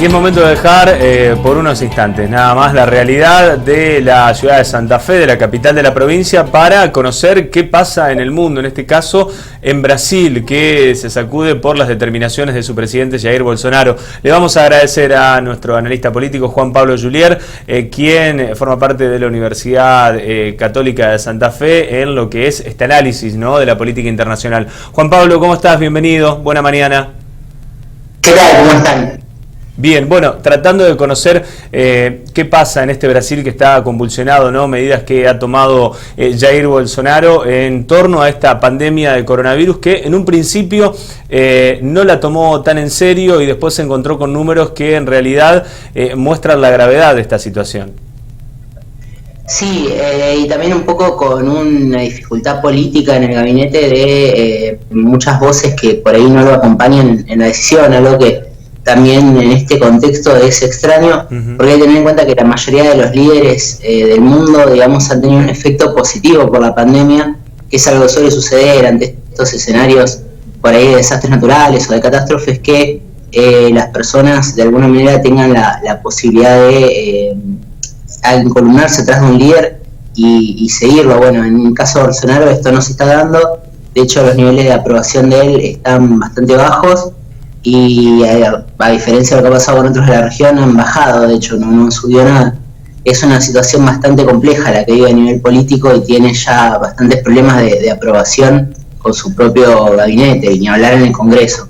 Y es momento de dejar por unos instantes nada más la realidad de la ciudad de Santa Fe, de la capital de la provincia, para conocer qué pasa en el mundo, en este caso en Brasil, que se sacude por las determinaciones de su presidente Jair Bolsonaro. Le vamos a agradecer a nuestro analista político Juan Pablo Julier, quien forma parte de la Universidad Católica de Santa Fe en lo que es este análisis, ¿no?, de la política internacional. Juan Pablo, ¿cómo estás? Bienvenido, buena mañana. ¿Qué tal? ¿Cómo están? Bien, bueno, tratando de conocer qué pasa en este Brasil que está convulsionado, ¿no? Medidas que ha tomado Jair Bolsonaro en torno a esta pandemia de coronavirus, que en un principio no la tomó tan en serio y después se encontró con números que en realidad muestran la gravedad de esta situación. Sí, y también un poco con una dificultad política en el gabinete de muchas voces que por ahí no lo acompañan en la decisión, algo que también en este contexto es extraño, porque hay que tener en cuenta que la mayoría de los líderes del mundo, digamos, han tenido un efecto positivo por la pandemia, que es algo que suele suceder ante estos escenarios por ahí de desastres naturales o de catástrofes, que las personas de alguna manera tengan la posibilidad de encolumnarse atrás de un líder y seguirlo. Bueno, en el caso de Bolsonaro esto no se está dando, de hecho los niveles de aprobación de él están bastante bajos, y a diferencia de lo que ha pasado con otros de la región, han bajado, de hecho no subió nada. Es una situación bastante compleja la que vive a nivel político y tiene ya bastantes problemas de aprobación con su propio gabinete, y ni hablar en el Congreso.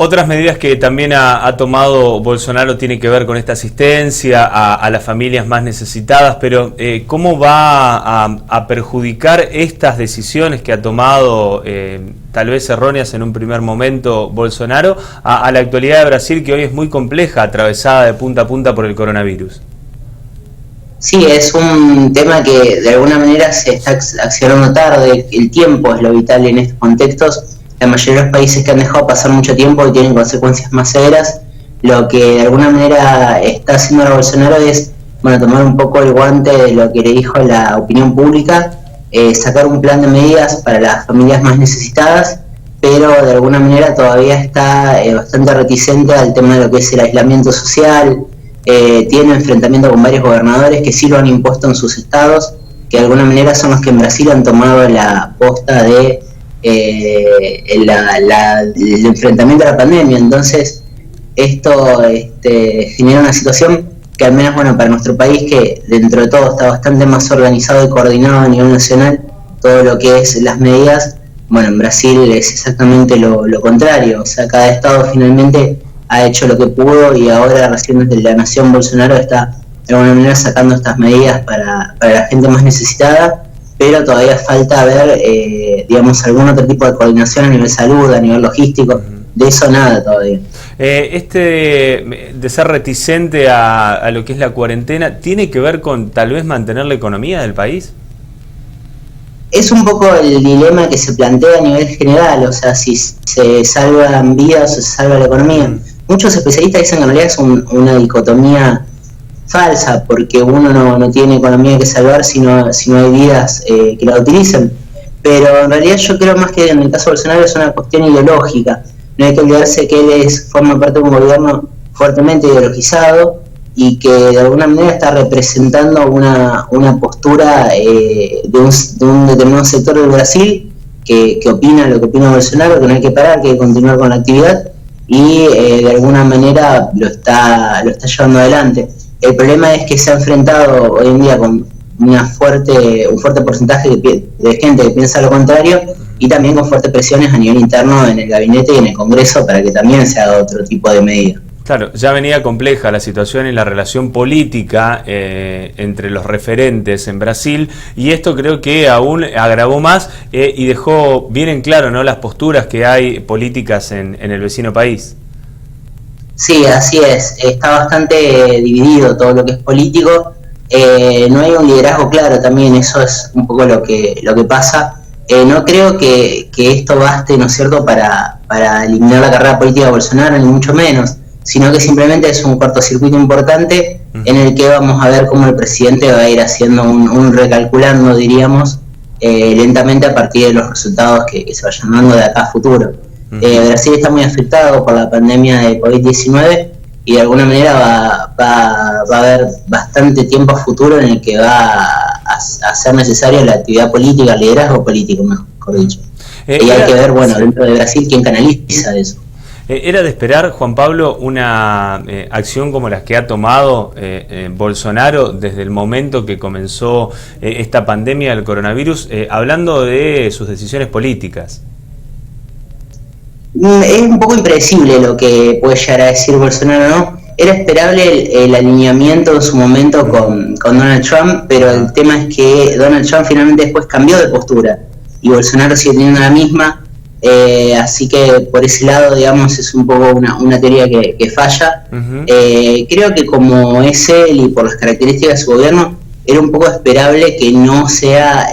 Otras medidas que también ha tomado Bolsonaro tienen que ver con esta asistencia a las familias más necesitadas, pero ¿cómo va a perjudicar estas decisiones que ha tomado, tal vez erróneas en un primer momento, Bolsonaro, a la actualidad de Brasil, que hoy es muy compleja, atravesada de punta a punta por el coronavirus? Sí, es un tema que de alguna manera se está accionando tarde. El tiempo es lo vital en estos contextos. La mayoría de los países que han dejado pasar mucho tiempo y tienen consecuencias más severas. Lo que de alguna manera está haciendo ahora Bolsonaro es, bueno, tomar un poco el guante de lo que le dijo la opinión pública, sacar un plan de medidas para las familias más necesitadas, pero de alguna manera todavía está bastante reticente al tema de lo que es el aislamiento social. Tiene enfrentamiento con varios gobernadores que sí lo han impuesto en sus estados, que de alguna manera son los que en Brasil han tomado la posta de el enfrentamiento a la pandemia. Entonces esto genera una situación que, al menos, bueno, para nuestro país, que dentro de todo está bastante más organizado y coordinado a nivel nacional, todo lo que es las medidas, bueno, en Brasil es exactamente lo contrario. O sea, cada estado finalmente ha hecho lo que pudo, y ahora recién desde la nación Bolsonaro está de alguna manera sacando estas medidas para la gente más necesitada, pero todavía falta ver, digamos, algún otro tipo de coordinación a nivel salud, a nivel logístico. De eso nada todavía. De ser reticente a lo que es la cuarentena, ¿tiene que ver con tal vez mantener la economía del país? Es un poco el dilema que se plantea a nivel general, o sea, si se salvan vidas o se salva la economía. Muchos especialistas dicen que en realidad es una dicotomía falsa, porque uno no tiene economía que salvar si no hay vidas que la utilicen. Pero en realidad yo creo más que en el caso de Bolsonaro es una cuestión ideológica. No hay que olvidarse que él forma parte de un gobierno fuertemente ideologizado y que de alguna manera está representando una postura de un determinado sector del Brasil que opina lo que opina Bolsonaro, que no hay que parar, que hay que continuar con la actividad, y de alguna manera lo está llevando adelante. El problema es que se ha enfrentado hoy en día con un fuerte porcentaje de gente que piensa lo contrario, y también con fuertes presiones a nivel interno en el gabinete y en el Congreso para que también se haga otro tipo de medida. Claro, ya venía compleja la situación en la relación política entre los referentes en Brasil, y esto creo que aún agravó más y dejó bien en claro, ¿no?, las posturas que hay políticas en el vecino país. Sí, así es. Está bastante dividido todo lo que es político. No hay un liderazgo claro también, eso es un poco lo que pasa. No creo que esto baste, ¿no es cierto?, para eliminar la carrera política de Bolsonaro, ni mucho menos, sino que simplemente es un cortocircuito importante en el que vamos a ver cómo el presidente va a ir haciendo un recalculando, diríamos, lentamente a partir de los resultados que se vayan dando de acá a futuro. Brasil está muy afectado por la pandemia de COVID-19 y de alguna manera va a haber bastante tiempo a futuro en el que va a ser necesaria la actividad política, el liderazgo político, mejor dicho. Y hay que ver, bueno, dentro de Brasil, quién canaliza eso. ¿Era de esperar, Juan Pablo, una acción como las que ha tomado Bolsonaro desde el momento que comenzó esta pandemia del coronavirus, hablando de sus decisiones políticas? Es un poco impredecible lo que puede llegar a decir Bolsonaro, ¿no? Era esperable el alineamiento en su momento con Donald Trump, pero el tema es que Donald Trump finalmente después cambió de postura y Bolsonaro sigue teniendo la misma. Así que por ese lado, digamos, es un poco una teoría que falla. Creo que como es él y por las características de su gobierno, era un poco esperable que no sea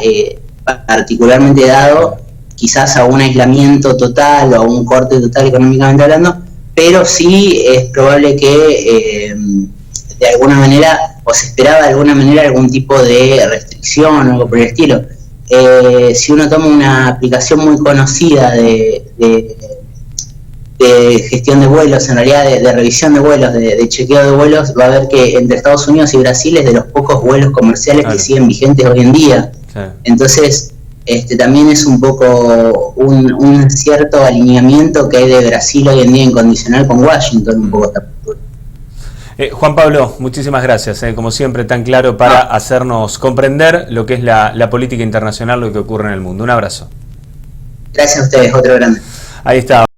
particularmente dado quizás a un aislamiento total o a un corte total económicamente hablando, pero sí es probable que de alguna manera, o se esperaba de alguna manera algún tipo de restricción o algo por el estilo. Si uno toma una aplicación muy conocida de gestión de vuelos, en realidad de revisión de vuelos, de chequeo de vuelos, va a ver que entre Estados Unidos y Brasil es de los pocos vuelos comerciales que siguen vigentes hoy en día. Entonces, también es un poco un cierto alineamiento que hay de Brasil hoy en día incondicional con Washington, un poco esta postura. Juan Pablo, muchísimas gracias, como siempre tan claro para hacernos comprender lo que es la política internacional, lo que ocurre en el mundo. Un abrazo. Gracias a ustedes, otro grande. Ahí está.